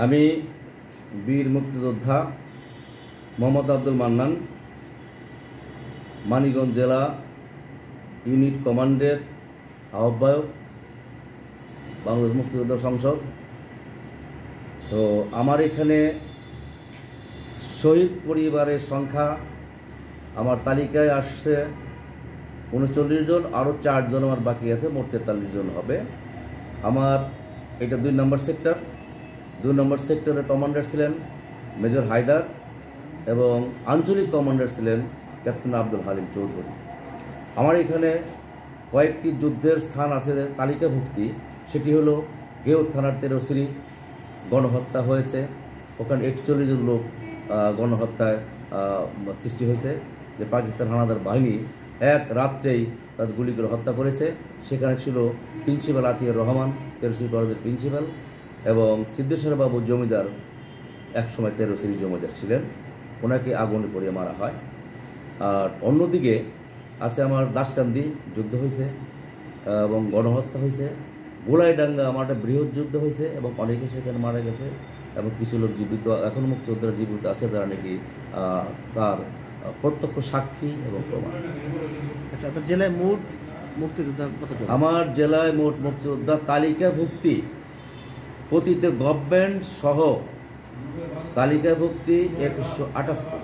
আমি বীর মুক্তিযোদ্ধা মোহাম্মদ আব্দুল মান্নান, মানিকগঞ্জ জেলা ইউনিট কমান্ডের আহ্বায়ক, বাংলাদেশ মুক্তিযোদ্ধা সংসদ। তো আমার এখানে শহীদ পরিবারের সংখ্যা আমার তালিকায় আসছে 39 জন, আরও 4 জন আমার বাকি আছে, মোট 43 জন হবে। আমার এটা 2 নম্বর সেক্টর। 2 নম্বর সেক্টরের কমান্ডার ছিলেন মেজর হায়দার এবং আঞ্চলিক কমান্ডার ছিলেন ক্যাপ্টেন আব্দুল হালিম চৌধুরী। আমার এখানে কয়েকটি যুদ্ধের স্থান আছে তালিকাভুক্তি। সেটি হলো গেউর থানার তেরোশ্রী গণহত্যা হয়েছে, ওখানে 41 জন লোক গণহত্যায় সৃষ্টি হয়েছে, যে পাকিস্তান হানাদার বাহিনী এক রাত্রেই তাদের গুলি করে হত্যা করেছে। সেখানে ছিল প্রিন্সিপাল আতিয়ার রহমান, তেরোশ্রী কলেজের প্রিন্সিপাল, এবং সিদ্ধেশ্বর বাবু জমিদার, একসময় তেরোশ্রী জমিদার ছিলেন, ওনাকে আগুনে পুড়িয়ে মারা হয়। আর অন্যদিকে আছে আমার দাসকান্দি যুদ্ধ হয়েছে এবং গণহত্যা হয়েছে। গোলাইডাঙ্গা আমার একটা বৃহৎ যুদ্ধ হয়েছে এবং অনেকে সেখানে মারা গেছে, এবং কিছু লোক জীবিত এখনও মুক্তিযোদ্ধারা জীবিত আছে, যারা নাকি তার প্রত্যক্ষ সাক্ষী এবং প্রমাণ। আচ্ছা, আপনার জেলায় মোট মুক্তিযোদ্ধা কতজন? আমার জেলায় মোট মুক্তিযোদ্ধা তালিকাভুক্তি প্রতিটি গভর্নমেন্ট সহ তালিকাভুক্তি 178।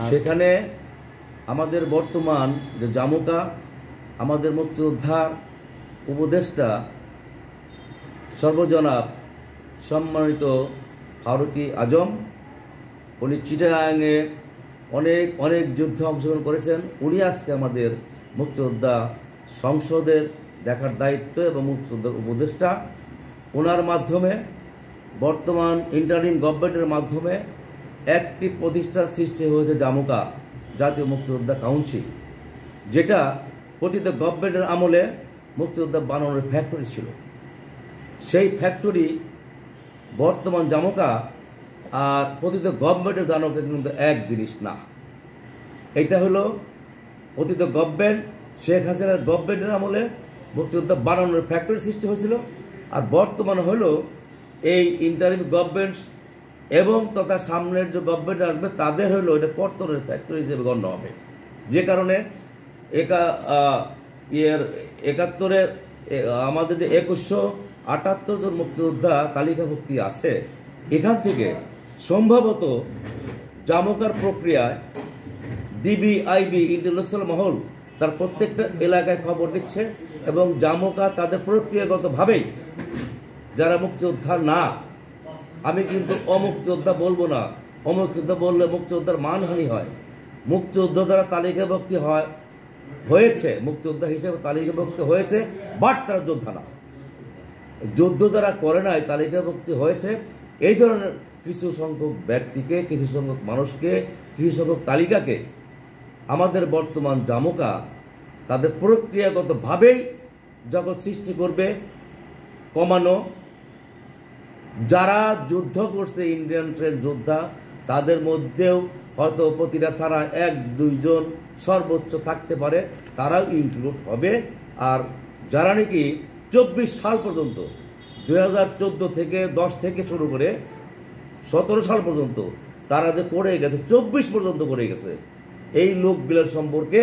সেখানে আমাদের বর্তমান যে জামুকা, আমাদের মুক্তিযোদ্ধার উপদেষ্টা সর্বজনাব সম্মানিত ফারুকি আজম, উনি চিটাগাঙে অনেক অনেক যুদ্ধে অংশগ্রহণ করেছেন। উনি আজকে আমাদের মুক্তিযোদ্ধা সংসদের দেখার দায়িত্ব এবং মুক্তিযোদ্ধার উপদেষ্টা। ওনার মাধ্যমে বর্তমান ইন্টারিম গভর্নমেন্টের মাধ্যমে একটি প্রতিষ্ঠান সৃষ্টি হয়েছে জামুকা জাতীয় মুক্তিযোদ্ধা কাউন্সিল, যেটা প্রতিটা গভর্নমেন্টের আমলে মুক্তিযোদ্ধা বানানোর ফ্যাক্টরি ছিল। সেই ফ্যাক্টরি বর্তমান জামুকা আর প্রতিটা গভর্নমেন্টের জামুকা কিন্তু এক জিনিস না। এটা হলো প্রতিটা গভর্নমেন্ট, শেখ হাসিনার গভর্নমেন্টের আমলে মুক্তিযোদ্ধা বানানোর ফ্যাক্টরি সৃষ্টি হয়েছিল, আর বর্তমানে হলো এই ইন্টারিম গভর্নমেন্ট এবং তথা সামনের যে গভর্নমেন্ট আসবে তাদের হলো এটা পর্তনের ফ্যাক্টরি হিসেবে গণ্য হবে। যে কারণে 71-এর আমাদের যে 2178 জন মুক্তিযোদ্ধা তালিকাভুক্তি আছে, এখান থেকে সম্ভবত জামুকার প্রক্রিয়ায় ডিবিআইবি ইন্টেলেকচুয়াল মহল তার প্রত্যেকটা এলাকায় খবর দিচ্ছে, এবং জামুকা তাদের প্রক্রিয়াগতভাবেই যারা মুক্তিযোদ্ধা না, আমি কিন্তু অমুক্তিযোদ্ধা বলবো না, অমুক্তিযোদ্ধা বললে মুক্তিযোদ্ধার মানহানি হয়। মুক্তিযোদ্ধা দ্বারা তালিকাভুক্তি হয়েছে, মুক্তিযোদ্ধা হিসেবে তালিকাভুক্তি হয়েছে, বাট তারা যোদ্ধা না। যুদ্ধ যারা করে নাই তালিকাভুক্তি হয়েছে, এই ধরনের কিছু সংখ্যক ব্যক্তিকে, কিছু সংখ্যক মানুষকে, কিছু সংখ্যক তালিকাকে আমাদের বর্তমান জামুকা তাদের প্রক্রিয়াগতভাবেই যখন সৃষ্টি করবে কমানো। যারা যুদ্ধ করছে ইন্ডিয়ান ট্রেন যোদ্ধা, তাদের মধ্যেও হয়তো প্রতিটা থানায় 1-2 জন সর্বোচ্চ থাকতে পারে, তারাও ইনক্লুড হবে। আর যারা নাকি 24 সাল পর্যন্ত, 2014 থেকে 10 থেকে শুরু করে 17 সাল পর্যন্ত তারা যে করে গেছে, 24 পর্যন্ত করে গেছে, এই লোকগুলোর সম্পর্কে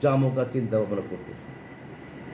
জামুকা চিন্তা ভাবনা করতেছে।